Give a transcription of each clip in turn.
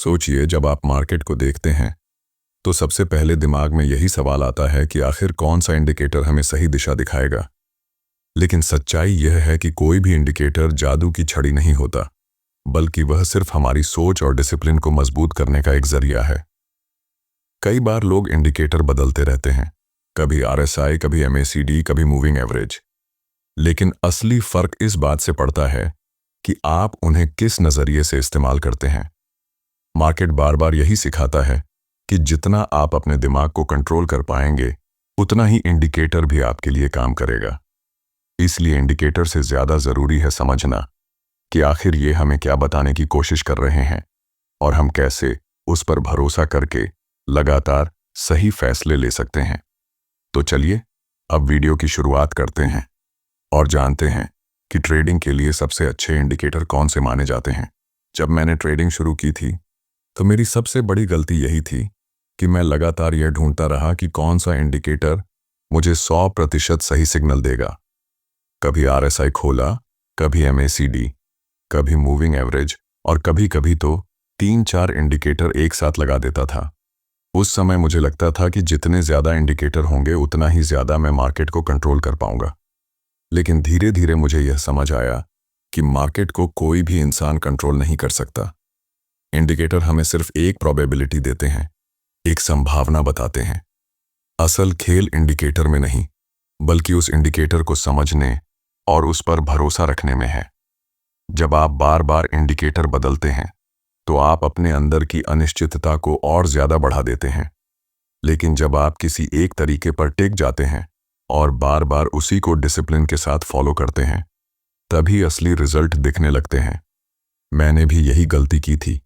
सोचिए, जब आप मार्केट को देखते हैं तो सबसे पहले दिमाग में यही सवाल आता है कि आखिर कौन सा इंडिकेटर हमें सही दिशा दिखाएगा। लेकिन सच्चाई यह है कि कोई भी इंडिकेटर जादू की छड़ी नहीं होता, बल्कि वह सिर्फ हमारी सोच और डिसिप्लिन को मजबूत करने का एक जरिया है। कई बार लोग इंडिकेटर बदलते रहते हैं, कभी आरएसआई, कभी एमएसीडी, कभी मूविंग एवरेज। लेकिन असली फर्क इस बात से पड़ता है कि आप उन्हें किस नजरिए से इस्तेमाल करते हैं। मार्केट बार बार यही सिखाता है कि जितना आप अपने दिमाग को कंट्रोल कर पाएंगे, उतना ही इंडिकेटर भी आपके लिए काम करेगा। इसलिए इंडिकेटर से ज्यादा जरूरी है समझना कि आखिर ये हमें क्या बताने की कोशिश कर रहे हैं और हम कैसे उस पर भरोसा करके लगातार सही फैसले ले सकते हैं। तो चलिए अब वीडियो की शुरुआत करते हैं और जानते हैं कि ट्रेडिंग के लिए सबसे अच्छे इंडिकेटर कौन से माने जाते हैं। जब मैंने ट्रेडिंग शुरू की थी तो मेरी सबसे बड़ी गलती यही थी कि मैं लगातार यह ढूंढता रहा कि कौन सा इंडिकेटर मुझे 100% सही सिग्नल देगा। कभी आरएसआई खोला, कभी एमएसीडी, कभी मूविंग एवरेज और कभी कभी तो 3-4 इंडिकेटर एक साथ लगा देता था। उस समय मुझे लगता था कि जितने ज्यादा इंडिकेटर होंगे उतना ही ज्यादा मैं मार्केट को कंट्रोल कर पाऊंगा। लेकिन धीरे धीरे मुझे यह समझ आया कि मार्केट को कोई भी इंसान कंट्रोल नहीं कर सकता। इंडिकेटर हमें सिर्फ एक प्रोबेबिलिटी देते हैं, एक संभावना बताते हैं। असल खेल इंडिकेटर में नहीं, बल्कि उस इंडिकेटर को समझने और उस पर भरोसा रखने में है। जब आप बार बार इंडिकेटर बदलते हैं तो आप अपने अंदर की अनिश्चितता को और ज्यादा बढ़ा देते हैं। लेकिन जब आप किसी एक तरीके पर टिक जाते हैं और बार बार उसी को डिसिप्लिन के साथ फॉलो करते हैं, तभी असली रिजल्ट दिखने लगते हैं। मैंने भी यही गलती की थी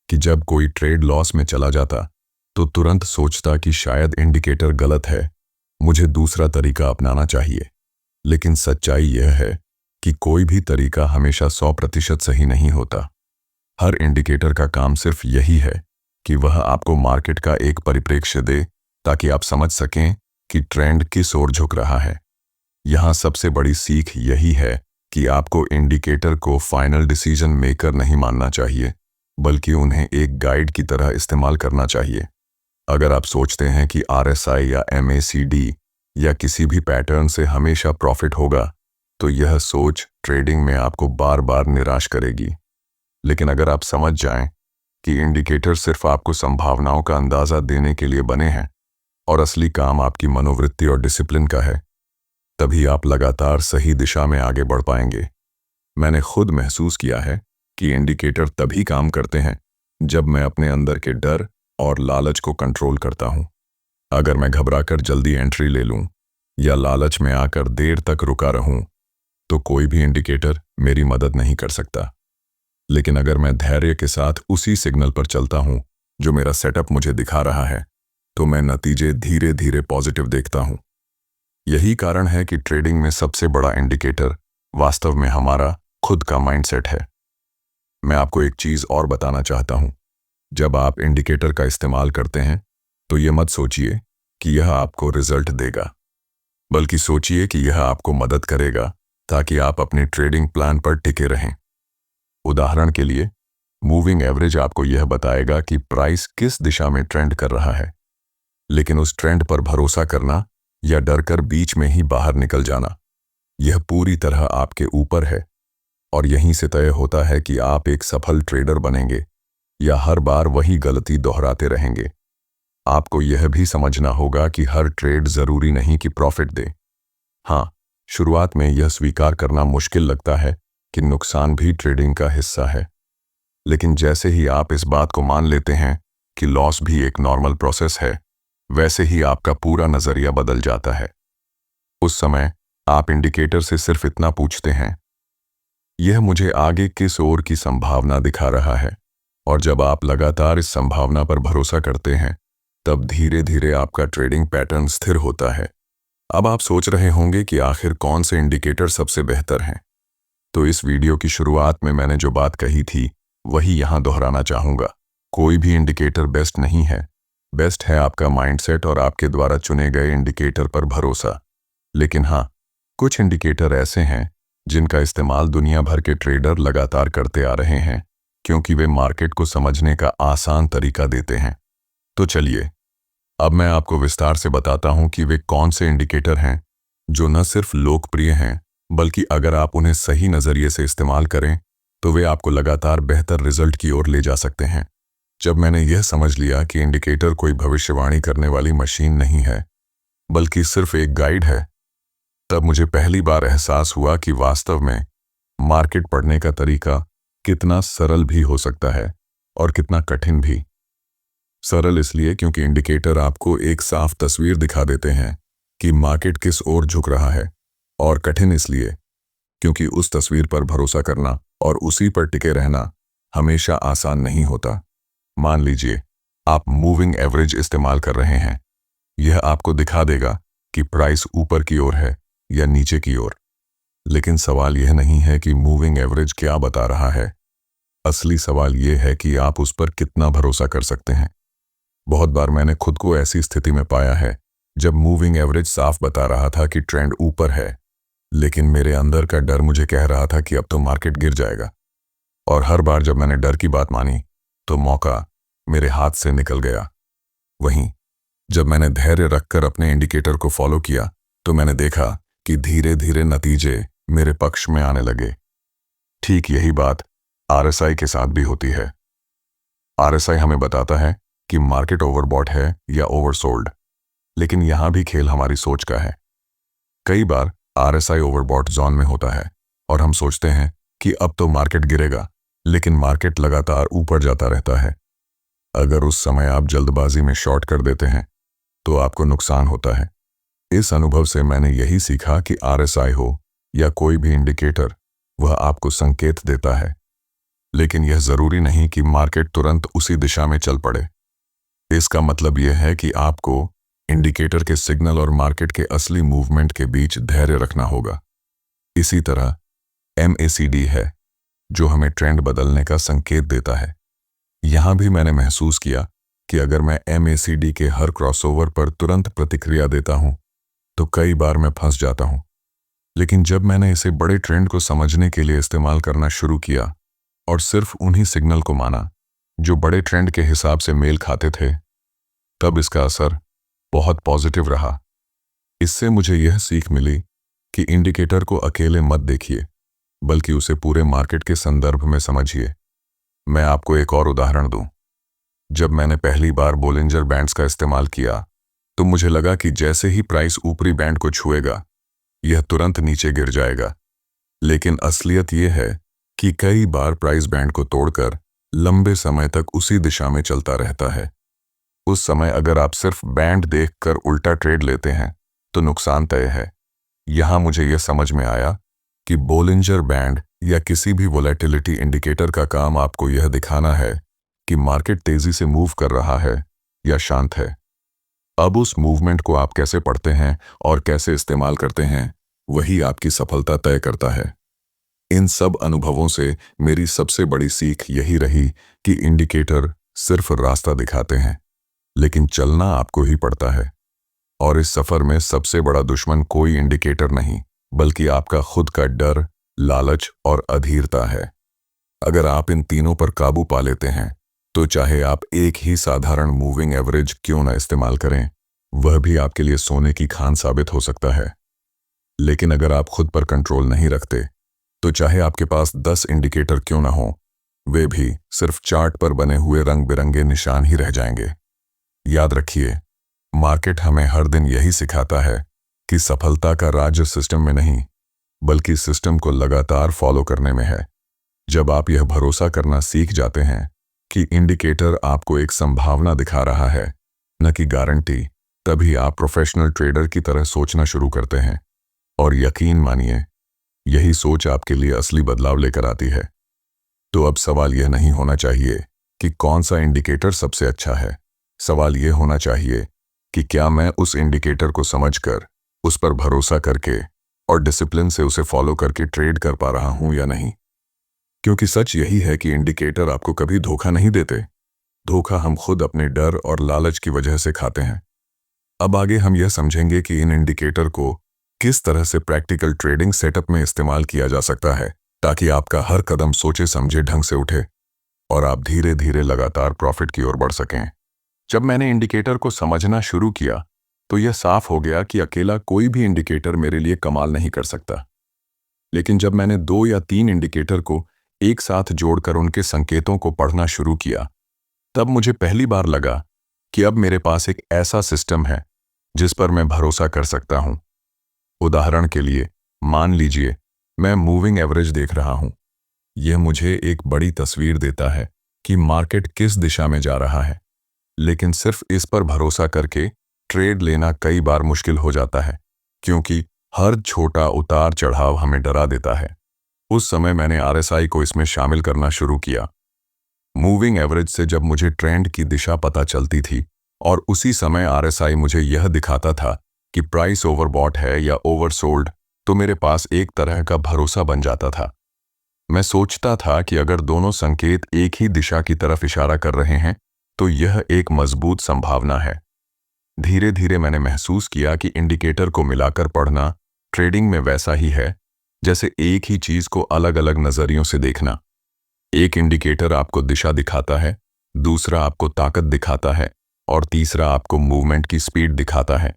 कि जब कोई ट्रेड लॉस में चला जाता तो तुरंत सोचता कि शायद इंडिकेटर गलत है, मुझे दूसरा तरीका अपनाना चाहिए। लेकिन सच्चाई यह है कि कोई भी तरीका हमेशा 100% सही नहीं होता। हर इंडिकेटर का काम सिर्फ यही है कि वह आपको मार्केट का एक परिप्रेक्ष्य दे ताकि आप समझ सकें कि ट्रेंड किस ओर झुक रहा है। यहां सबसे बड़ी सीख यही है कि आपको इंडिकेटर को फाइनल डिसीजन मेकर नहीं मानना चाहिए, बल्कि उन्हें एक गाइड की तरह इस्तेमाल करना चाहिए। अगर आप सोचते हैं कि आरएसआई या एमएसीडी या किसी भी पैटर्न से हमेशा प्रॉफिट होगा, तो यह सोच ट्रेडिंग में आपको बार बार निराश करेगी। लेकिन अगर आप समझ जाएं कि इंडिकेटर सिर्फ आपको संभावनाओं का अंदाजा देने के लिए बने हैं और असली काम आपकी मनोवृत्ति और डिसिप्लिन का है, तभी आप लगातार सही दिशा में आगे बढ़ पाएंगे। मैंने खुद महसूस किया है कि इंडिकेटर तभी काम करते हैं जब मैं अपने अंदर के डर और लालच को कंट्रोल करता हूं। अगर मैं घबराकर जल्दी एंट्री ले लूं या लालच में आकर देर तक रुका रहूं, तो कोई भी इंडिकेटर मेरी मदद नहीं कर सकता। लेकिन अगर मैं धैर्य के साथ उसी सिग्नल पर चलता हूं जो मेरा सेटअप मुझे दिखा रहा है, तो मैं नतीजे धीरे धीरे पॉजिटिव देखता हूं। यही कारण है कि ट्रेडिंग में सबसे बड़ा इंडिकेटर वास्तव में हमारा खुद का माइंडसेट है। मैं आपको एक चीज और बताना चाहता हूं। जब आप इंडिकेटर का इस्तेमाल करते हैं तो यह मत सोचिए कि यह आपको रिजल्ट देगा, बल्कि सोचिए कि यह आपको मदद करेगा ताकि आप अपने ट्रेडिंग प्लान पर टिके रहें। उदाहरण के लिए, मूविंग एवरेज आपको यह बताएगा कि प्राइस किस दिशा में ट्रेंड कर रहा है, लेकिन उस ट्रेंड पर भरोसा करना या डरकर बीच में ही बाहर निकल जाना, यह पूरी तरह आपके ऊपर है। और यहीं से तय होता है कि आप एक सफल ट्रेडर बनेंगे या हर बार वही गलती दोहराते रहेंगे। आपको यह भी समझना होगा कि हर ट्रेड जरूरी नहीं कि प्रॉफिट दे। हाँ, शुरुआत में यह स्वीकार करना मुश्किल लगता है कि नुकसान भी ट्रेडिंग का हिस्सा है। लेकिन जैसे ही आप इस बात को मान लेते हैं कि लॉस भी एक नॉर्मल प्रोसेस है, वैसे ही आपका पूरा नजरिया बदल जाता है। उस समय आप इंडिकेटर से सिर्फ इतना पूछते हैं, यह मुझे आगे किस ओर की संभावना दिखा रहा है। और जब आप लगातार इस संभावना पर भरोसा करते हैं, तब धीरे धीरे आपका ट्रेडिंग पैटर्न स्थिर होता है। अब आप सोच रहे होंगे कि आखिर कौन से इंडिकेटर सबसे बेहतर हैं। तो इस वीडियो की शुरुआत में मैंने जो बात कही थी वही यहां दोहराना चाहूंगा। कोई भी इंडिकेटर बेस्ट नहीं है। बेस्ट है आपका माइंडसेट और आपके द्वारा चुने गए इंडिकेटर पर भरोसा। लेकिन हाँ, कुछ इंडिकेटर ऐसे हैं जिनका इस्तेमाल दुनिया भर के ट्रेडर लगातार करते आ रहे हैं क्योंकि वे मार्केट को समझने का आसान तरीका देते हैं। तो चलिए, अब मैं आपको विस्तार से बताता हूं कि वे कौन से इंडिकेटर हैं जो न सिर्फ लोकप्रिय हैं, बल्कि अगर आप उन्हें सही नज़रिए से इस्तेमाल करें तो वे आपको लगातार बेहतर रिजल्ट की ओर ले जा सकते हैं। जब मैंने यह समझ लिया कि इंडिकेटर कोई भविष्यवाणी करने वाली मशीन नहीं है, बल्कि सिर्फ एक गाइड है, तब मुझे पहली बार एहसास हुआ कि वास्तव में मार्केट पढ़ने का तरीका कितना सरल भी हो सकता है और कितना कठिन भी। सरल इसलिए क्योंकि इंडिकेटर आपको एक साफ तस्वीर दिखा देते हैं कि मार्केट किस ओर झुक रहा है, और कठिन इसलिए क्योंकि उस तस्वीर पर भरोसा करना और उसी पर टिके रहना हमेशा आसान नहीं होता। मान लीजिए आप मूविंग एवरेज इस्तेमाल कर रहे हैं। यह आपको दिखा देगा कि प्राइस ऊपर की ओर है या नीचे की ओर। लेकिन सवाल यह नहीं है कि मूविंग एवरेज क्या बता रहा है। असली सवाल यह है कि आप उस पर कितना भरोसा कर सकते हैं। बहुत बार मैंने खुद को ऐसी स्थिति में पाया है जब मूविंग एवरेज साफ बता रहा था कि ट्रेंड ऊपर है, लेकिन मेरे अंदर का डर मुझे कह रहा था कि अब तो मार्केट गिर जाएगा। और हर बार जब मैंने डर की बात मानी तो मौका मेरे हाथ से निकल गया। वहीं जब मैंने धैर्य रखकर अपने इंडिकेटर को फॉलो किया तो मैंने देखा कि धीरे धीरे नतीजे मेरे पक्ष में आने लगे। ठीक यही बात आरएसआई के साथ भी होती है। आरएसआई हमें बताता है कि मार्केट ओवरबॉट है या ओवरसोल्ड, लेकिन यहां भी खेल हमारी सोच का है। कई बार आरएसआई ओवरबॉट जोन में होता है और हम सोचते हैं कि अब तो मार्केट गिरेगा, लेकिन मार्केट लगातार ऊपर जाता रहता है। अगर उस समय आप जल्दबाजी में शॉर्ट कर देते हैं तो आपको नुकसान होता है। इस अनुभव से मैंने यही सीखा कि आरएसआई हो या कोई भी इंडिकेटर, वह आपको संकेत देता है, लेकिन यह जरूरी नहीं कि मार्केट तुरंत उसी दिशा में चल पड़े। इसका मतलब यह है कि आपको इंडिकेटर के सिग्नल और मार्केट के असली मूवमेंट के बीच धैर्य रखना होगा। इसी तरह MACD है जो हमें ट्रेंड बदलने का संकेत देता है। यहां भी मैंने महसूस किया कि अगर मैं MACD के हर क्रॉसओवर पर तुरंत प्रतिक्रिया देता हूं तो कई बार मैं फंस जाता हूं। लेकिन जब मैंने इसे बड़े ट्रेंड को समझने के लिए इस्तेमाल करना शुरू किया और सिर्फ उन्हीं सिग्नल को माना जो बड़े ट्रेंड के हिसाब से मेल खाते थे, तब इसका असर बहुत पॉजिटिव रहा। इससे मुझे यह सीख मिली कि इंडिकेटर को अकेले मत देखिए, बल्कि उसे पूरे मार्केट के संदर्भ में समझिए। मैं आपको एक और उदाहरण दूं। जब मैंने पहली बार बोलिंजर बैंड्स का इस्तेमाल किया तो मुझे लगा कि जैसे ही प्राइस ऊपरी बैंड को छुएगा यह तुरंत नीचे गिर जाएगा। लेकिन असलियत यह है कि कई बार प्राइस बैंड को तोड़कर लंबे समय तक उसी दिशा में चलता रहता है। उस समय अगर आप सिर्फ बैंड देखकर उल्टा ट्रेड लेते हैं तो नुकसान तय है। यहां मुझे यह समझ में आया कि बोलिंजर बैंड या किसी भी वोलेटिलिटी इंडिकेटर का काम आपको यह दिखाना है कि मार्केट तेजी से मूव कर रहा है या शांत है। अब उस मूवमेंट को आप कैसे पढ़ते हैं और कैसे इस्तेमाल करते हैं, वही आपकी सफलता तय करता है। इन सब अनुभवों से मेरी सबसे बड़ी सीख यही रही कि इंडिकेटर सिर्फ रास्ता दिखाते हैं, लेकिन चलना आपको ही पड़ता है। और इस सफर में सबसे बड़ा दुश्मन कोई इंडिकेटर नहीं, बल्कि आपका खुद का डर, लालच और अधीरता है। अगर आप इन तीनों पर काबू पा लेते हैं तो चाहे आप एक ही साधारण मूविंग एवरेज क्यों ना इस्तेमाल करें, वह भी आपके लिए सोने की खान साबित हो सकता है। लेकिन अगर आप खुद पर कंट्रोल नहीं रखते तो चाहे आपके पास 10 इंडिकेटर क्यों ना हो, वे भी सिर्फ चार्ट पर बने हुए रंग बिरंगे निशान ही रह जाएंगे। याद रखिए, मार्केट हमें हर दिन यही सिखाता है कि सफलता का राज सिस्टम में नहीं, बल्कि सिस्टम को लगातार फॉलो करने में है। जब आप यह भरोसा करना सीख जाते हैं कि इंडिकेटर आपको एक संभावना दिखा रहा है, न कि गारंटी, तभी आप प्रोफेशनल ट्रेडर की तरह सोचना शुरू करते हैं। और यकीन मानिए, यही सोच आपके लिए असली बदलाव लेकर आती है। तो अब सवाल यह नहीं होना चाहिए कि कौन सा इंडिकेटर सबसे अच्छा है। सवाल यह होना चाहिए कि क्या मैं उस इंडिकेटर को समझकर, उस पर भरोसा करके और डिसिप्लिन से उसे फॉलो करके ट्रेड कर पा रहा हूं या नहीं। क्योंकि सच यही है कि इंडिकेटर आपको कभी धोखा नहीं देते। धोखा हम खुद अपने डर और लालच की वजह से खाते हैं। अब आगे हम यह समझेंगे कि इन इंडिकेटर को किस तरह से प्रैक्टिकल ट्रेडिंग सेटअप में इस्तेमाल किया जा सकता है, ताकि आपका हर कदम सोचे समझे ढंग से उठे। और आप धीरे धीरे लगातार प्रॉफिट की ओर बढ़ सकें। जब मैंने इंडिकेटर को समझना शुरू किया तो यह साफ हो गया कि अकेला कोई भी इंडिकेटर मेरे लिए कमाल नहीं कर सकता। लेकिन जब मैंने 2 या 3 इंडिकेटर को एक साथ जोड़कर उनके संकेतों को पढ़ना शुरू किया, तब मुझे पहली बार लगा कि अब मेरे पास एक ऐसा सिस्टम है जिस पर मैं भरोसा कर सकता हूं। उदाहरण के लिए, मान लीजिए मैं मूविंग एवरेज देख रहा हूं। यह मुझे एक बड़ी तस्वीर देता है कि मार्केट किस दिशा में जा रहा है, लेकिन सिर्फ इस पर भरोसा करके ट्रेड लेना कई बार मुश्किल हो जाता है, क्योंकि हर छोटा उतार चढ़ाव हमें डरा देता है। उस समय मैंने आरएसआई को इसमें शामिल करना शुरू किया। मूविंग एवरेज से जब मुझे ट्रेंड की दिशा पता चलती थी और उसी समय आरएसआई मुझे यह दिखाता था कि प्राइस ओवरबॉट है या ओवरसोल्ड, तो मेरे पास एक तरह का भरोसा बन जाता था। मैं सोचता था कि अगर दोनों संकेत एक ही दिशा की तरफ इशारा कर रहे हैं तो यह एक मजबूत संभावना है। धीरे धीरे मैंने महसूस किया कि इंडिकेटर को मिलाकर पढ़ना ट्रेडिंग में वैसा ही है जैसे एक ही चीज को अलग अलग नजरियों से देखना। एक इंडिकेटर आपको दिशा दिखाता है, दूसरा आपको ताकत दिखाता है और तीसरा आपको मूवमेंट की स्पीड दिखाता है।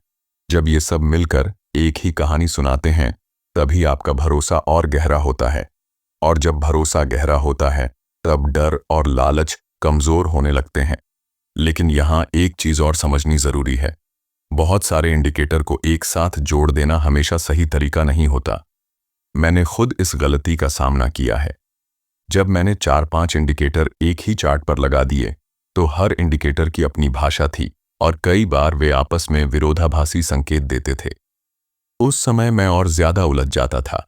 जब ये सब मिलकर एक ही कहानी सुनाते हैं, तभी आपका भरोसा और गहरा होता है। और जब भरोसा गहरा होता है, तब डर और लालच कमजोर होने लगते हैं। लेकिन यहाँ एक चीज और समझनी जरूरी है। बहुत सारे इंडिकेटर को एक साथ जोड़ देना हमेशा सही तरीका नहीं होता। मैंने खुद इस गलती का सामना किया है। जब मैंने 4-5 इंडिकेटर एक ही चार्ट पर लगा दिए, तो हर इंडिकेटर की अपनी भाषा थी और कई बार वे आपस में विरोधाभासी संकेत देते थे। उस समय मैं और ज्यादा उलझ जाता था।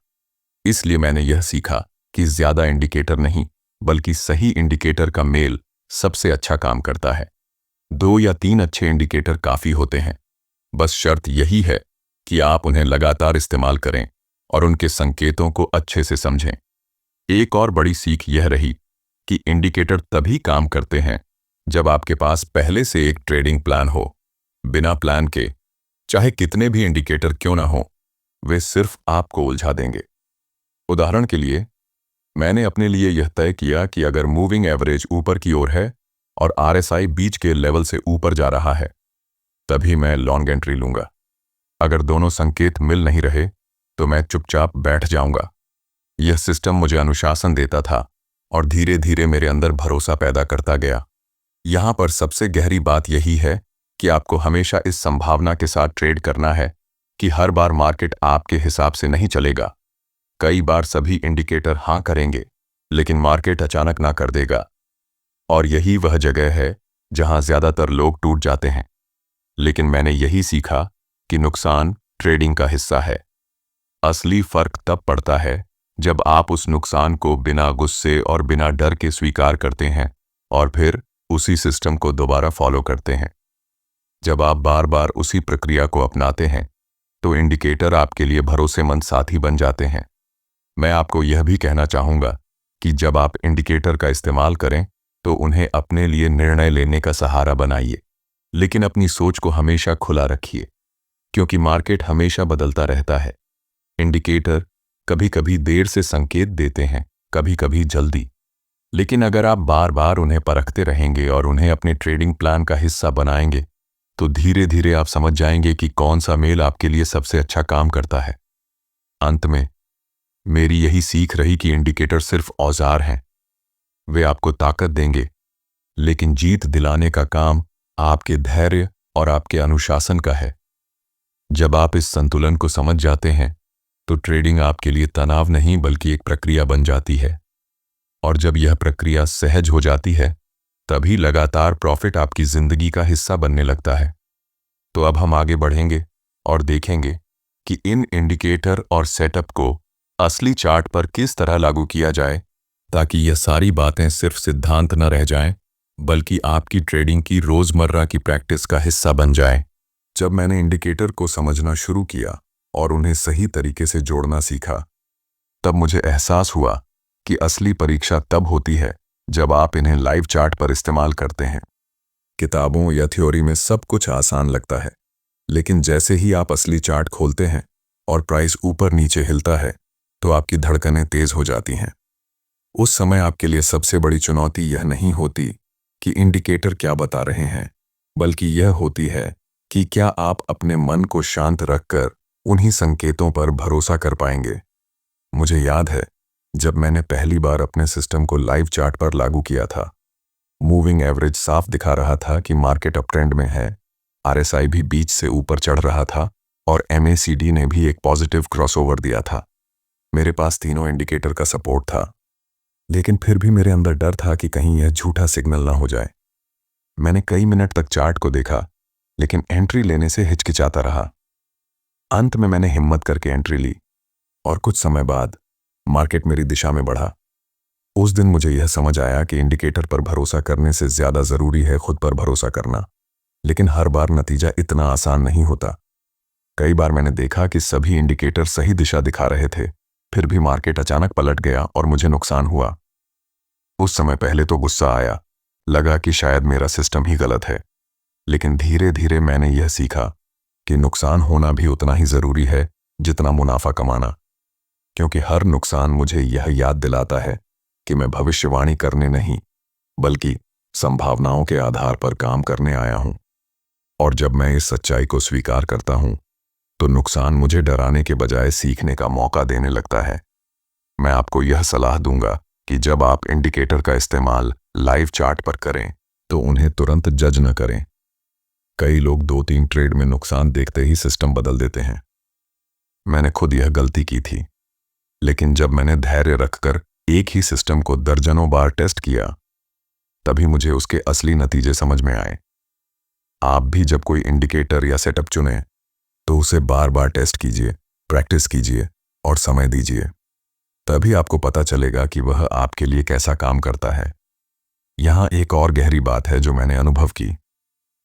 इसलिए मैंने यह सीखा कि ज्यादा इंडिकेटर नहीं, बल्कि सही इंडिकेटर का मेल सबसे अच्छा काम करता है। 2 या 3 अच्छे इंडिकेटर काफी होते हैं। बस शर्त यही है कि आप उन्हें लगातार इस्तेमाल करें और उनके संकेतों को अच्छे से समझें। एक और बड़ी सीख यह रही कि इंडिकेटर तभी काम करते हैं जब आपके पास पहले से एक ट्रेडिंग प्लान हो। बिना प्लान के चाहे कितने भी इंडिकेटर क्यों ना हो, वे सिर्फ आपको उलझा देंगे। उदाहरण के लिए, मैंने अपने लिए यह तय किया कि अगर मूविंग एवरेज ऊपर की ओर है और आरएसआई बीच के लेवल से ऊपर जा रहा है, तभी मैं लॉन्ग एंट्री लूंगा। अगर दोनों संकेत मिल नहीं रहे तो मैं चुपचाप बैठ जाऊंगा। यह सिस्टम मुझे अनुशासन देता था और धीरे धीरे मेरे अंदर भरोसा पैदा करता गया। यहां पर सबसे गहरी बात यही है कि आपको हमेशा इस संभावना के साथ ट्रेड करना है कि हर बार मार्केट आपके हिसाब से नहीं चलेगा। कई बार सभी इंडिकेटर हां करेंगे, लेकिन मार्केट अचानक ना कर देगा। और यही वह जगह है जहां ज्यादातर लोग टूट जाते हैं। लेकिन मैंने यही सीखा कि नुकसान ट्रेडिंग का हिस्सा है। असली फर्क तब पड़ता है जब आप उस नुकसान को बिना गुस्से और बिना डर के स्वीकार करते हैं और फिर उसी सिस्टम को दोबारा फॉलो करते हैं। जब आप बार बार उसी प्रक्रिया को अपनाते हैं तो इंडिकेटर आपके लिए भरोसेमंद साथी बन जाते हैं। मैं आपको यह भी कहना चाहूंगा कि जब आप इंडिकेटर का इस्तेमाल करें तो उन्हें अपने लिए निर्णय लेने का सहारा बनाइए, लेकिन अपनी सोच को हमेशा खुला रखिए, क्योंकि मार्केट हमेशा बदलता रहता है। इंडिकेटर कभी कभी देर से संकेत देते हैं, कभी कभी जल्दी, लेकिन अगर आप बार बार उन्हें परखते रहेंगे और उन्हें अपने ट्रेडिंग प्लान का हिस्सा बनाएंगे, तो धीरे धीरे आप समझ जाएंगे कि कौन सा मेल आपके लिए सबसे अच्छा काम करता है। अंत में मेरी यही सीख रही कि इंडिकेटर सिर्फ औजार हैं। वे आपको ताकत देंगे, लेकिन जीत दिलाने का काम आपके धैर्य और आपके अनुशासन का है। जब आप इस संतुलन को समझ जाते हैं तो ट्रेडिंग आपके लिए तनाव नहीं बल्कि एक प्रक्रिया बन जाती है। और जब यह प्रक्रिया सहज हो जाती है, तभी लगातार प्रॉफिट आपकी जिंदगी का हिस्सा बनने लगता है। तो अब हम आगे बढ़ेंगे और देखेंगे कि इन इंडिकेटर और सेटअप को असली चार्ट पर किस तरह लागू किया जाए, ताकि यह सारी बातें सिर्फ सिद्धांत न रह जाएं, बल्कि आपकी ट्रेडिंग की रोजमर्रा की प्रैक्टिस का हिस्सा बन जाएं। जब मैंने इंडिकेटर को समझना शुरू किया और उन्हें सही तरीके से जोड़ना सीखा, तब मुझे एहसास हुआ कि असली परीक्षा तब होती है जब आप इन्हें लाइव चार्ट पर इस्तेमाल करते हैं। किताबों या थ्योरी में सब कुछ आसान लगता है, लेकिन जैसे ही आप असली चार्ट खोलते हैं और प्राइस ऊपर नीचे हिलता है, तो आपकी धड़कनें तेज हो जाती हैं। उस समय आपके लिए सबसे बड़ी चुनौती यह नहीं होती कि इंडिकेटर क्या बता रहे हैं, बल्कि यह होती है कि क्या आप अपने मन को शांत रखकर उन्हीं संकेतों पर भरोसा कर पाएंगे। मुझे याद है जब मैंने पहली बार अपने सिस्टम को लाइव चार्ट पर लागू किया था। मूविंग एवरेज साफ दिखा रहा था कि मार्केट अप ट्रेंड में है, आरएसआई भी बीच से ऊपर चढ़ रहा था और एमएसीडी ने भी एक पॉजिटिव क्रॉसओवर दिया था। मेरे पास तीनों इंडिकेटर का सपोर्ट था, लेकिन फिर भी मेरे अंदर डर था कि कहीं यह झूठा सिग्नल ना हो जाए। मैंने कई मिनट तक चार्ट को देखा, लेकिन एंट्री लेने से हिचकिचाता रहा। अंत में मैंने हिम्मत करके एंट्री ली और कुछ समय बाद मार्केट मेरी दिशा में बढ़ा। उस दिन मुझे यह समझ आया कि इंडिकेटर पर भरोसा करने से ज्यादा जरूरी है खुद पर भरोसा करना। लेकिन हर बार नतीजा इतना आसान नहीं होता। कई बार मैंने देखा कि सभी इंडिकेटर सही दिशा दिखा रहे थे, फिर भी मार्केट अचानक पलट गया और मुझे नुकसान हुआ। उस समय पहले तो गुस्सा आया, लगा कि शायद मेरा सिस्टम ही गलत है। लेकिन धीरे धीरे मैंने यह सीखा कि नुकसान होना भी उतना ही जरूरी है जितना मुनाफा कमाना, क्योंकि हर नुकसान मुझे यह याद दिलाता है कि मैं भविष्यवाणी करने नहीं, बल्कि संभावनाओं के आधार पर काम करने आया हूं। और जब मैं इस सच्चाई को स्वीकार करता हूं, तो नुकसान मुझे डराने के बजाय सीखने का मौका देने लगता है। मैं आपको यह सलाह दूंगा कि जब आप इंडिकेटर का इस्तेमाल लाइव चार्ट पर करें, तो उन्हें तुरंत जज न करें। कई लोग 2-3 ट्रेड में नुकसान देखते ही सिस्टम बदल देते हैं। मैंने खुद यह गलती की थी, लेकिन जब मैंने धैर्य रखकर एक ही सिस्टम को दर्जनों बार टेस्ट किया, तभी मुझे उसके असली नतीजे समझ में आए। आप भी जब कोई इंडिकेटर या सेटअप चुनें, तो उसे बार बार टेस्ट कीजिए, प्रैक्टिस कीजिए और समय दीजिए। तभी आपको पता चलेगा कि वह आपके लिए कैसा काम करता है। यहां एक और गहरी बात है जो मैंने अनुभव की।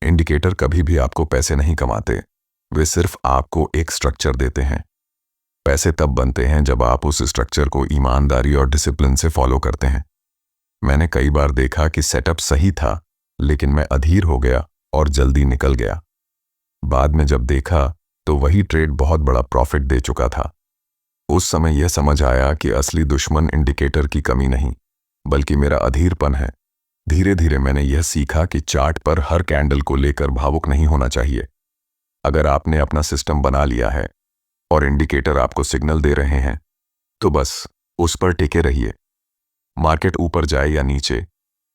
इंडिकेटर कभी भी आपको पैसे नहीं कमाते, वे सिर्फ आपको एक स्ट्रक्चर देते हैं। पैसे तब बनते हैं जब आप उस स्ट्रक्चर को ईमानदारी और डिसिप्लिन से फॉलो करते हैं। मैंने कई बार देखा कि सेटअप सही था, लेकिन मैं अधीर हो गया और जल्दी निकल गया। बाद में जब देखा तो वही ट्रेड बहुत बड़ा प्रॉफिट दे चुका था। उस समय यह समझ आया कि असली दुश्मन इंडिकेटर की कमी नहीं, बल्कि मेरा अधीरपन है। धीरे धीरे मैंने यह सीखा कि चार्ट पर हर कैंडल को लेकर भावुक नहीं होना चाहिए। अगर आपने अपना सिस्टम बना लिया है और इंडिकेटर आपको सिग्नल दे रहे हैं, तो बस उस पर टिके रहिए। मार्केट ऊपर जाए या नीचे,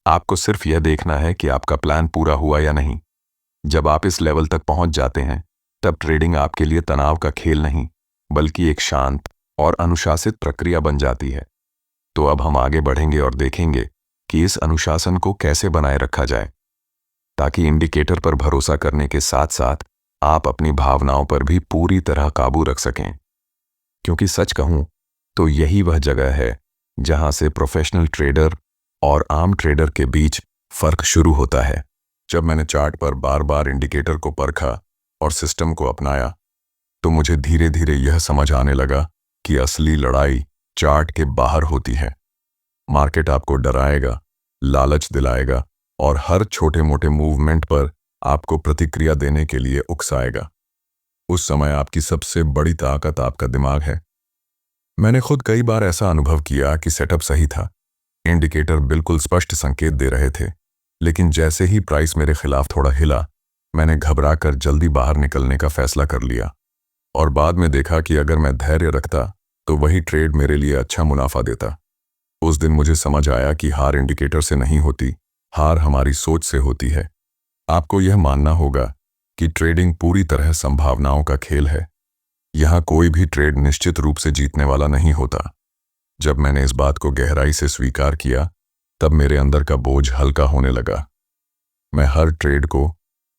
आपको सिर्फ यह देखना है कि आपका प्लान पूरा हुआ या नहीं। जब आप इस लेवल तक पहुंच जाते हैं, तब ट्रेडिंग आपके लिए तनाव का खेल नहीं, बल्कि एक शांत और अनुशासित प्रक्रिया बन जाती है। तो अब हम आगे बढ़ेंगे और देखेंगे कि इस अनुशासन को कैसे बनाए रखा जाए, ताकि इंडिकेटर पर भरोसा करने के साथ साथ आप अपनी भावनाओं पर भी पूरी तरह काबू रख सकें। क्योंकि सच कहूं तो यही वह जगह है जहां से प्रोफेशनल ट्रेडर और आम ट्रेडर के बीच फर्क शुरू होता है। जब मैंने चार्ट पर बार बार इंडिकेटर को परखा और सिस्टम को अपनाया, तो मुझे धीरे धीरे यह समझ आने लगा कि असली लड़ाई चार्ट के बाहर होती है। मार्केट आपको डराएगा, लालच दिलाएगा और हर छोटे मोटे मूवमेंट पर आपको प्रतिक्रिया देने के लिए उकसाएगा। उस समय आपकी सबसे बड़ी ताकत आपका दिमाग है। मैंने खुद कई बार ऐसा अनुभव किया कि सेटअप सही था, इंडिकेटर बिल्कुल स्पष्ट संकेत दे रहे थे, लेकिन जैसे ही प्राइस मेरे खिलाफ थोड़ा हिला, मैंने घबराकर जल्दी बाहर निकलने का फैसला कर लिया। और बाद में देखा कि अगर मैं धैर्य रखता तो वही ट्रेड मेरे लिए अच्छा मुनाफा देता। उस दिन मुझे समझ आया कि हार इंडिकेटर से नहीं होती, हार हमारी सोच से होती है। आपको यह मानना होगा कि ट्रेडिंग पूरी तरह संभावनाओं का खेल है। यहां कोई भी ट्रेड निश्चित रूप से जीतने वाला नहीं होता। जब मैंने इस बात को गहराई से स्वीकार किया, तब मेरे अंदर का बोझ हल्का होने लगा। मैं हर ट्रेड को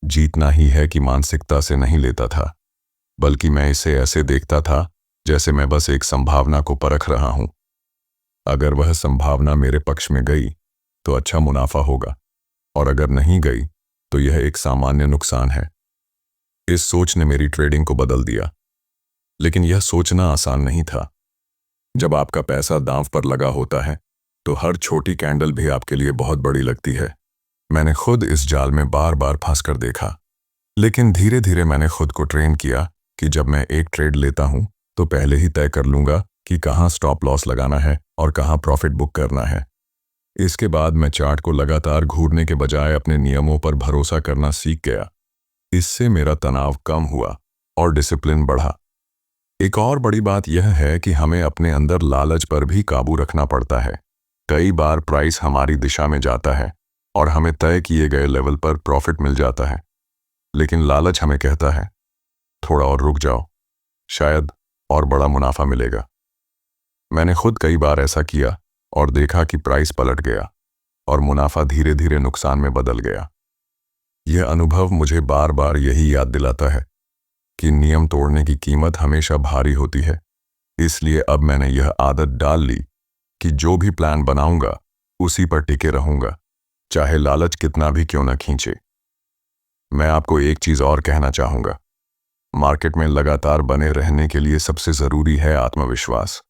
जीतना ही है कि मानसिकता से नहीं लेता था, बल्कि मैं इसे ऐसे देखता था जैसे मैं बस एक संभावना को परख रहा हूं। अगर वह संभावना मेरे पक्ष में गई तो अच्छा मुनाफा होगा, और अगर नहीं गई तो यह एक सामान्य नुकसान है। इस सोच ने मेरी ट्रेडिंग को बदल दिया। लेकिन यह सोचना आसान नहीं था। जब आपका पैसा दांव पर लगा होता है, तो हर छोटी कैंडल भी आपके लिए बहुत बड़ी लगती है। मैंने खुद इस जाल में बार बार फंस कर देखा, लेकिन धीरे धीरे मैंने खुद को ट्रेन किया कि जब मैं एक ट्रेड लेता हूं तो पहले ही तय कर लूंगा कि कहाँ स्टॉप लॉस लगाना है और कहाँ प्रॉफिट बुक करना है। इसके बाद मैं चार्ट को लगातार घूरने के बजाय अपने नियमों पर भरोसा करना सीख गया। इससे मेरा तनाव कम हुआ और डिसिप्लिन बढ़ा। एक और बड़ी बात यह है कि हमें अपने अंदर लालच पर भी काबू रखना पड़ता है। कई बार प्राइस हमारी दिशा में जाता है और हमें तय किए गए लेवल पर प्रॉफिट मिल जाता है, लेकिन लालच हमें कहता है थोड़ा और रुक जाओ, शायद और बड़ा मुनाफा मिलेगा। मैंने खुद कई बार ऐसा किया और देखा कि प्राइस पलट गया और मुनाफा धीरे धीरे नुकसान में बदल गया। यह अनुभव मुझे बार बार यही याद दिलाता है कि नियम तोड़ने की कीमत हमेशा भारी होती है। इसलिए अब मैंने यह आदत डाल ली कि जो भी प्लान बनाऊंगा उसी पर टिके रहूंगा, चाहे लालच कितना भी क्यों न खींचे। मैं आपको एक चीज और कहना चाहूंगा, मार्केट में लगातार बने रहने के लिए सबसे जरूरी है आत्मविश्वास।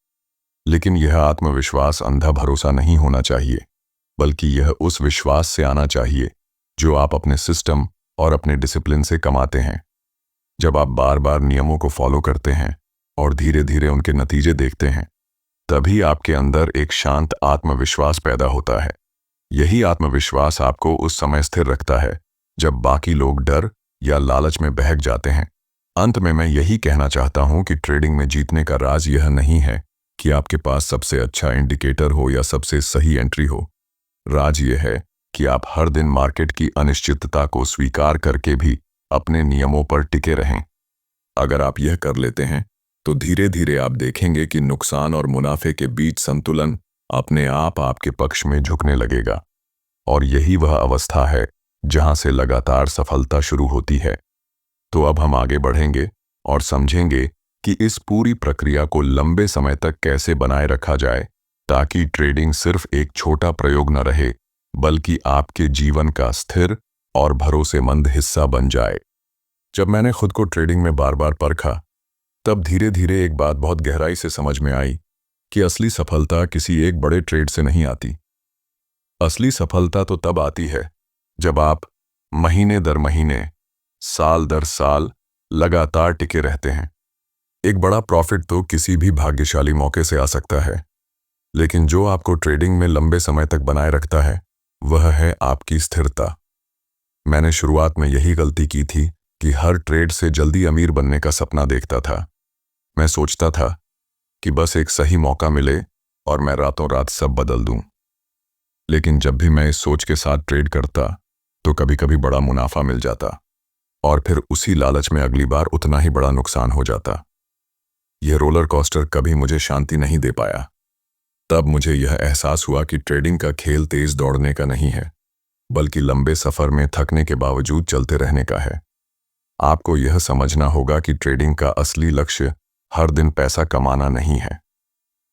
लेकिन यह आत्मविश्वास अंधा भरोसा नहीं होना चाहिए, बल्कि यह उस विश्वास से आना चाहिए जो आप अपने सिस्टम और अपने डिसिप्लिन से कमाते हैं। जब आप बार बार नियमों को फॉलो करते हैं और धीरे धीरे उनके नतीजे देखते हैं, तभी आपके अंदर एक शांत आत्मविश्वास पैदा होता है। यही आत्मविश्वास आपको उस समय स्थिर रखता है जब बाकी लोग डर या लालच में बहक जाते हैं। अंत में मैं यही कहना चाहता हूं कि ट्रेडिंग में जीतने का राज यह नहीं है कि आपके पास सबसे अच्छा इंडिकेटर हो या सबसे सही एंट्री हो। राज यह है कि आप हर दिन मार्केट की अनिश्चितता को स्वीकार करके भी अपने नियमों पर टिके रहें। अगर आप यह कर लेते हैं तो धीरे धीरे आप देखेंगे कि नुकसान और मुनाफे के बीच संतुलन अपने आप आपके पक्ष में झुकने लगेगा। और यही वह अवस्था है जहां से लगातार सफलता शुरू होती है। तो अब हम आगे बढ़ेंगे और समझेंगे कि इस पूरी प्रक्रिया को लंबे समय तक कैसे बनाए रखा जाए, ताकि ट्रेडिंग सिर्फ एक छोटा प्रयोग न रहे, बल्कि आपके जीवन का स्थिर और भरोसेमंद हिस्सा बन जाए। जब मैंने खुद को ट्रेडिंग में बार बार परखा, तब धीरे धीरे एक बात बहुत गहराई से समझ में आई कि असली सफलता किसी एक बड़े ट्रेड से नहीं आती। असली सफलता तो तब आती है जब आप महीने दर महीने, साल दर साल लगातार टिके रहते हैं। एक बड़ा प्रॉफिट तो किसी भी भाग्यशाली मौके से आ सकता है, लेकिन जो आपको ट्रेडिंग में लंबे समय तक बनाए रखता है वह है आपकी स्थिरता। मैंने शुरुआत में यही गलती की थी कि हर ट्रेड से जल्दी अमीर बनने का सपना देखता था। मैं सोचता था कि बस एक सही मौका मिले और मैं रातों रात सब बदल दूं। लेकिन जब भी मैं इस सोच के साथ ट्रेड करता तो कभी कभी बड़ा मुनाफा मिल जाता और फिर उसी लालच में अगली बार उतना ही बड़ा नुकसान हो जाता। यह रोलर कोस्टर कभी मुझे शांति नहीं दे पाया। तब मुझे यह एहसास हुआ कि ट्रेडिंग का खेल तेज दौड़ने का नहीं है, बल्कि लंबे सफर में थकने के बावजूद चलते रहने का है। आपको यह समझना होगा कि ट्रेडिंग का असली लक्ष्य हर दिन पैसा कमाना नहीं है।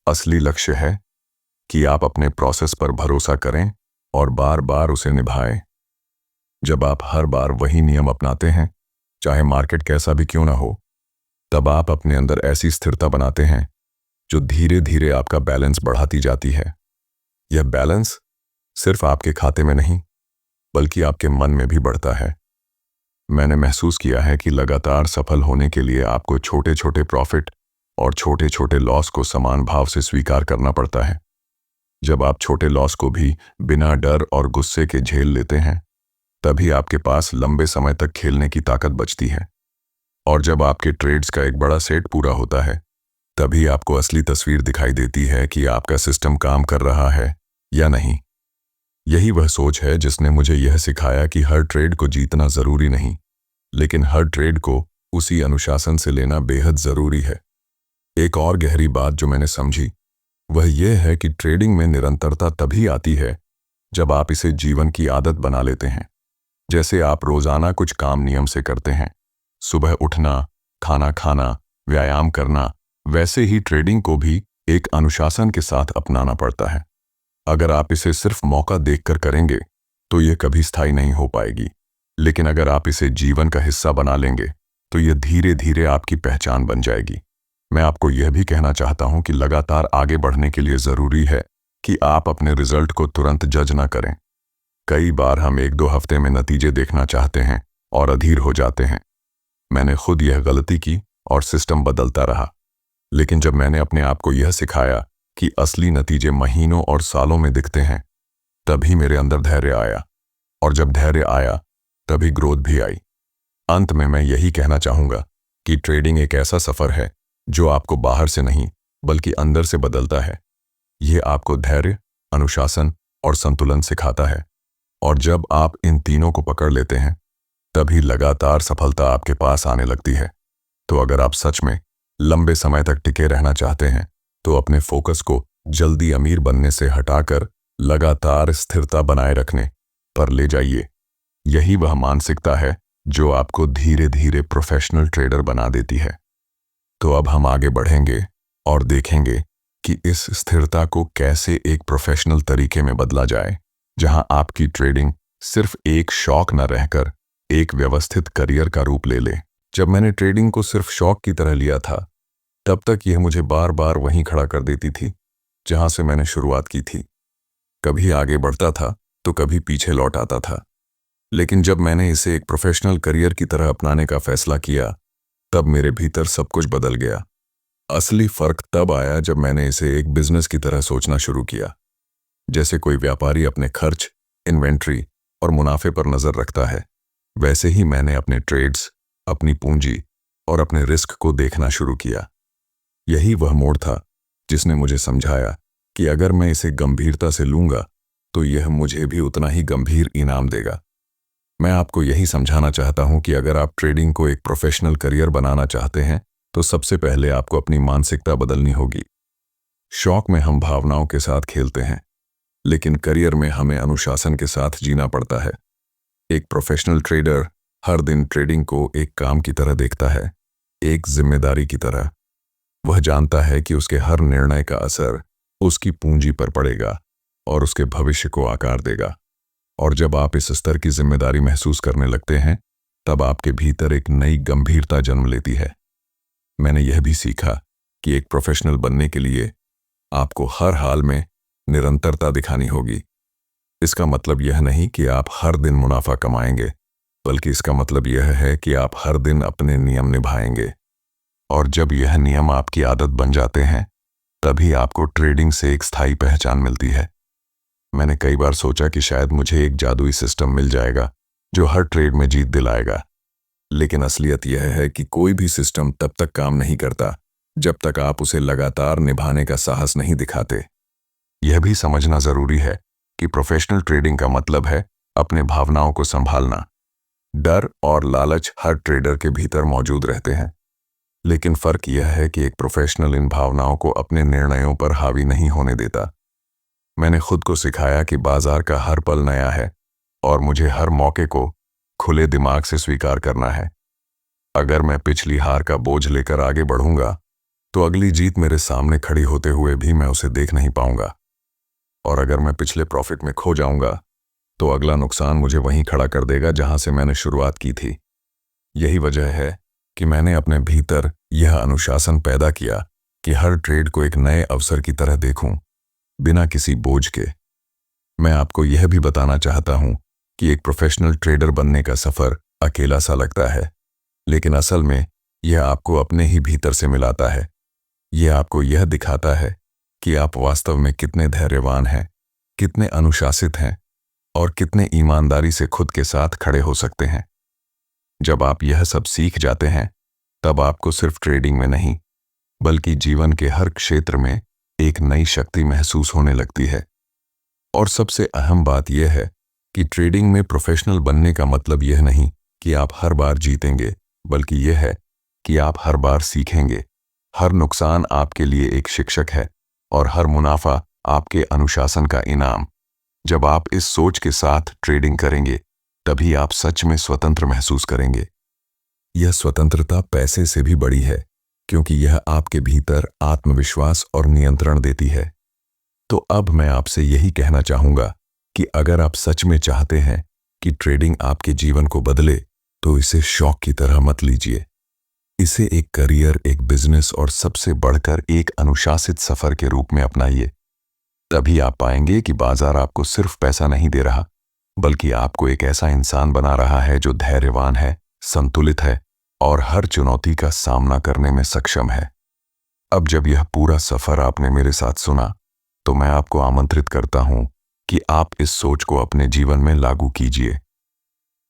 असली लक्ष्य है कि आप अपने प्रोसेस पर भरोसा करें और बार बार उसे निभाएं। जब आप हर बार वही नियम अपनाते हैं, चाहे मार्केट कैसा भी क्यों ना हो, तब आप अपने अंदर ऐसी स्थिरता बनाते हैं जो धीरे धीरे आपका बैलेंस बढ़ाती जाती है। यह बैलेंस सिर्फ आपके खाते में नहीं, बल्कि आपके मन में भी बढ़ता है। मैंने महसूस किया है कि लगातार सफल होने के लिए आपको छोटे छोटे प्रॉफिट और छोटे छोटे लॉस को समान भाव से स्वीकार करना पड़ता है। जब आप छोटे लॉस को भी बिना डर और गुस्से के झेल लेते हैं, तभी आपके पास लंबे समय तक खेलने की ताकत बचती है। और जब आपके ट्रेड्स का एक बड़ा सेट पूरा होता है, तभी आपको असली तस्वीर दिखाई देती है कि आपका सिस्टम काम कर रहा है या नहीं। यही वह सोच है जिसने मुझे यह सिखाया कि हर ट्रेड को जीतना जरूरी नहीं, लेकिन हर ट्रेड को उसी अनुशासन से लेना बेहद जरूरी है। एक और गहरी बात जो मैंने समझी वह यह है कि ट्रेडिंग में निरंतरता तभी आती है जब आप इसे जीवन की आदत बना लेते हैं। जैसे आप रोजाना कुछ काम नियम से करते हैं, सुबह उठना, खाना खाना, व्यायाम करना, वैसे ही ट्रेडिंग को भी एक अनुशासन के साथ अपनाना पड़ता है। अगर आप इसे सिर्फ मौका देखकर करेंगे तो यह कभी स्थायी नहीं हो पाएगी, लेकिन अगर आप इसे जीवन का हिस्सा बना लेंगे तो यह धीरे धीरे आपकी पहचान बन जाएगी। मैं आपको यह भी कहना चाहता हूं कि लगातार आगे बढ़ने के लिए जरूरी है कि आप अपने रिजल्ट को तुरंत जज ना करें। कई बार हम 1-2 हफ्ते में नतीजे देखना चाहते हैं और अधीर हो जाते हैं। मैंने खुद यह गलती की और सिस्टम बदलता रहा। लेकिन जब मैंने अपने आप को यह सिखाया कि असली नतीजे महीनों और सालों में दिखते हैं, तभी मेरे अंदर धैर्य आया। और जब धैर्य आया, तभी ग्रोथ भी आई। अंत में मैं यही कहना चाहूंगा कि ट्रेडिंग एक ऐसा सफर है जो आपको बाहर से नहीं बल्कि अंदर से बदलता है। यह आपको धैर्य, अनुशासन और संतुलन सिखाता है। और जब आप इन तीनों को पकड़ लेते हैं, तभी लगातार सफलता आपके पास आने लगती है। तो अगर आप सच में लंबे समय तक टिके रहना चाहते हैं, तो अपने फोकस को जल्दी अमीर बनने से हटाकर लगातार स्थिरता बनाए रखने पर ले जाइए। यही वह मानसिकता है जो आपको धीरे धीरे प्रोफेशनल ट्रेडर बना देती है। तो अब हम आगे बढ़ेंगे और देखेंगे कि इस स्थिरता को कैसे एक प्रोफेशनल तरीके में बदला जाए, जहां आपकी ट्रेडिंग सिर्फ एक शौक न रहकर एक व्यवस्थित करियर का रूप ले ले। जब मैंने ट्रेडिंग को सिर्फ शौक की तरह लिया था, तब तक यह मुझे बार बार वहीं खड़ा कर देती थी जहां से मैंने शुरुआत की थी। कभी आगे बढ़ता था तो कभी पीछे लौट आता था। लेकिन जब मैंने इसे एक प्रोफेशनल करियर की तरह अपनाने का फैसला किया, तब मेरे भीतर सब कुछ बदल गया। असली फर्क तब आया जब मैंने इसे एक बिजनेस की तरह सोचना शुरू किया। जैसे कोई व्यापारी अपने खर्च, इन्वेंट्री और मुनाफे पर नजर रखता है, वैसे ही मैंने अपने ट्रेड्स, अपनी पूंजी और अपने रिस्क को देखना शुरू किया। यही वह मोड़ था जिसने मुझे समझाया कि अगर मैं इसे गंभीरता से लूंगा, तो यह मुझे भी उतना ही गंभीर इनाम देगा। मैं आपको यही समझाना चाहता हूं कि अगर आप ट्रेडिंग को एक प्रोफेशनल करियर बनाना चाहते हैं, तो सबसे पहले आपको अपनी मानसिकता बदलनी होगी। शौक में हम भावनाओं के साथ खेलते हैं, लेकिन करियर में हमें अनुशासन के साथ जीना पड़ता है। एक प्रोफेशनल ट्रेडर हर दिन ट्रेडिंग को एक काम की तरह देखता है, एक जिम्मेदारी की तरह। वह जानता है कि उसके हर निर्णय का असर उसकी पूंजी पर पड़ेगा और उसके भविष्य को आकार देगा। और जब आप इस स्तर की जिम्मेदारी महसूस करने लगते हैं, तब आपके भीतर एक नई गंभीरता जन्म लेती है। मैंने यह भी सीखा कि एक प्रोफेशनल बनने के लिए आपको हर हाल में निरंतरता दिखानी होगी। इसका मतलब यह नहीं कि आप हर दिन मुनाफा कमाएंगे, बल्कि इसका मतलब यह है कि आप हर दिन अपने नियम निभाएंगे। और जब यह नियम आपकी आदत बन जाते हैं, तभी आपको ट्रेडिंग से एक स्थायी पहचान मिलती है। मैंने कई बार सोचा कि शायद मुझे एक जादुई सिस्टम मिल जाएगा जो हर ट्रेड में जीत दिलाएगा। लेकिन असलियत यह है कि कोई भी सिस्टम तब तक काम नहीं करता जब तक आप उसे लगातार निभाने का साहस नहीं दिखाते। यह भी समझना जरूरी है कि प्रोफेशनल ट्रेडिंग का मतलब है अपने भावनाओं को संभालना। डर और लालच हर ट्रेडर के भीतर मौजूद रहते हैं, लेकिन फर्क यह है कि एक प्रोफेशनल इन भावनाओं को अपने निर्णयों पर हावी नहीं होने देता। मैंने खुद को सिखाया कि बाजार का हर पल नया है और मुझे हर मौके को खुले दिमाग से स्वीकार करना है। अगर मैं पिछली हार का बोझ लेकर आगे बढ़ूंगा, तो अगली जीत मेरे सामने खड़ी होते हुए भी मैं उसे देख नहीं पाऊंगा। और अगर मैं पिछले प्रॉफिट में खो जाऊंगा, तो अगला नुकसान मुझे वहीं खड़ा कर देगा जहां से मैंने शुरुआत की थी। यही वजह है कि मैंने अपने भीतर यह अनुशासन पैदा किया कि हर ट्रेड को एक नए अवसर की तरह देखूं, बिना किसी बोझ के। मैं आपको यह भी बताना चाहता हूं कि एक प्रोफेशनल ट्रेडर बनने का सफर अकेला सा लगता है, लेकिन असल में यह आपको अपने ही भीतर से मिलाता है। यह आपको यह दिखाता है कि आप वास्तव में कितने धैर्यवान हैं, कितने अनुशासित हैं और कितने ईमानदारी से खुद के साथ खड़े हो सकते हैं। जब आप यह सब सीख जाते हैं, तब आपको सिर्फ ट्रेडिंग में नहीं, बल्कि जीवन के हर क्षेत्र में एक नई शक्ति महसूस होने लगती है। और सबसे अहम बात यह है कि ट्रेडिंग में प्रोफेशनल बनने का मतलब यह नहीं कि आप हर बार जीतेंगे, बल्कि यह है कि आप हर बार सीखेंगे। हर नुकसान आपके लिए एक शिक्षक है और हर मुनाफा आपके अनुशासन का इनाम। जब आप इस सोच के साथ ट्रेडिंग करेंगे, तभी आप सच में स्वतंत्र महसूस करेंगे। यह स्वतंत्रता पैसे से भी बड़ी है, क्योंकि यह आपके भीतर आत्मविश्वास और नियंत्रण देती है। तो अब मैं आपसे यही कहना चाहूंगा कि अगर आप सच में चाहते हैं कि ट्रेडिंग आपके जीवन को बदले, तो इसे शौक की तरह मत लीजिए। इसे एक करियर, एक बिजनेस और सबसे बढ़कर एक अनुशासित सफर के रूप में अपनाइए। तभी आप पाएंगे कि बाजार आपको सिर्फ पैसा नहीं दे रहा, बल्कि आपको एक ऐसा इंसान बना रहा है जो धैर्यवान है, संतुलित है और हर चुनौती का सामना करने में सक्षम है। अब जब यह पूरा सफर आपने मेरे साथ सुना, तो मैं आपको आमंत्रित करता हूं कि आप इस सोच को अपने जीवन में लागू कीजिए।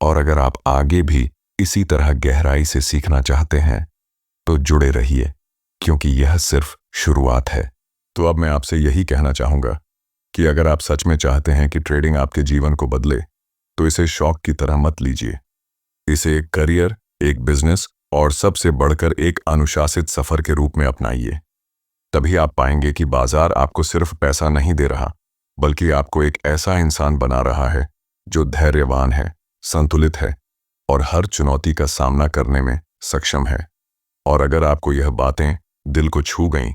और अगर आप आगे भी इसी तरह गहराई से सीखना चाहते हैं, तो जुड़े रहिए, क्योंकि यह सिर्फ शुरुआत है। तो अब मैं आपसे यही कहना चाहूंगा कि अगर आप सच में चाहते हैं कि ट्रेडिंग आपके जीवन को बदले, तो इसे शौक की तरह मत लीजिए। इसे एक करियर, एक बिजनेस और सबसे बढ़कर एक अनुशासित सफर के रूप में अपनाइए। तभी आप पाएंगे कि बाजार आपको सिर्फ पैसा नहीं दे रहा, बल्कि आपको एक ऐसा इंसान बना रहा है जो धैर्यवान है, संतुलित है और हर चुनौती का सामना करने में सक्षम है। और अगर आपको यह बातें दिल को छू गईं,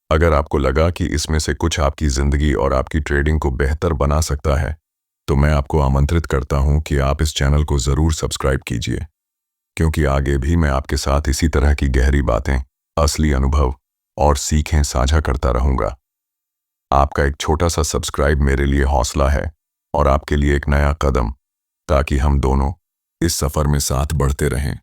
अगर आपको लगा कि इसमें से कुछ आपकी जिंदगी और आपकी ट्रेडिंग को बेहतर बना सकता है, तो मैं आपको आमंत्रित करता हूं कि आप इस चैनल को जरूर सब्सक्राइब कीजिए, क्योंकि आगे भी मैं आपके साथ इसी तरह की गहरी बातें, असली अनुभव और सीखें साझा करता रहूंगा। आपका एक छोटा सा सब्सक्राइब मेरे लिए हौसला है और आपके लिए एक नया कदम, ताकि हम दोनों इस सफर में साथ बढ़ते रहें।